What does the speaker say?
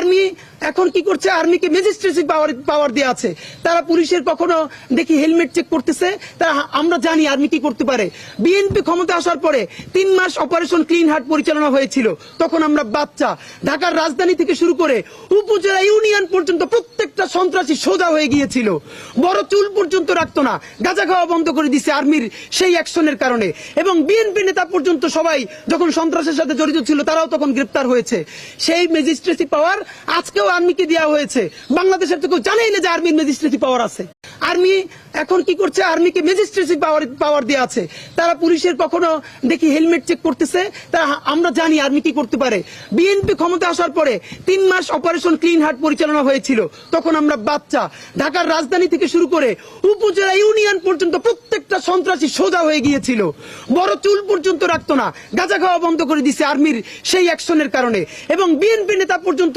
Army এখন কি করছে, আর্মিকে ম্যাজিস্ট্রেসি পাওয়ার দেওয়া আছে। তারা পুলিশের কখনো দেখি হেলমেট চেক করতেছে, তারা আমরা জানি আর্মি কি করতে পারে। বিএনপি ক্ষমতা আসার পরে 3 মাস অপারেশন ক্লিন হার্ট পরিচালনা হয়েছিল, তখন আমরা বাচ্চা। ঢাকার রাজধানী থেকে শুরু করে উপজেলা ইউনিয়ন পর্যন্ত প্রত্যেকটা সন্ত্রাসী সোজা হয়ে গিয়েছিল, বড় চুল পর্যন্ত রাখতো না, গাঁজা খাওয়া বন্ধ করে দিছে আর্মির সেই অ্যাকশনের কারণে। এবং বিএনপি নেতা পর্যন্ত সবাই যখন সন্ত্রাসের সাথে জড়িত ছিল তারাও তখন গ্রেপ্তার হয়েছে। সেই ম্যাজিস্ট্রেসি পাওয়ার আজকেও আর্মিকে দেওয়া হয়েছে। বাংলাদেশের তো কেউ জানেই না যে আর্মির ম্যাজিস্ট্রেসি পাওয়ার আছে। আর্মি এখন কি করছে, আর্মিকে ম্যাজিস্ট্রেসি পাওয়ার দেওয়া আছে। তারা পুলিশের কখনো দেখি হেলমেট চেক করতেছে, তারা আমরা জানি আর্মি কি করতে পারে। বিএনপি ক্ষমতা আসার পরে 3 মাস অপারেশন ক্লিন হার্ট পরিচালনা হয়েছিল, তখন আমরা বাচ্চা। ঢাকার রাজধানী থেকে শুরু করে উপজেলা ইউনিয়ন পর্যন্ত প্রত্যেকটা সন্ত্রাসী সোজা হয়ে গিয়েছিল, বড় চুল পর্যন্ত রাখতো না, গাঁজা খাওয়া বন্ধ করে দিছে আর্মির সেই অ্যাকশনের কারণে। এবং বিএনপি নেতা পর্যন্ত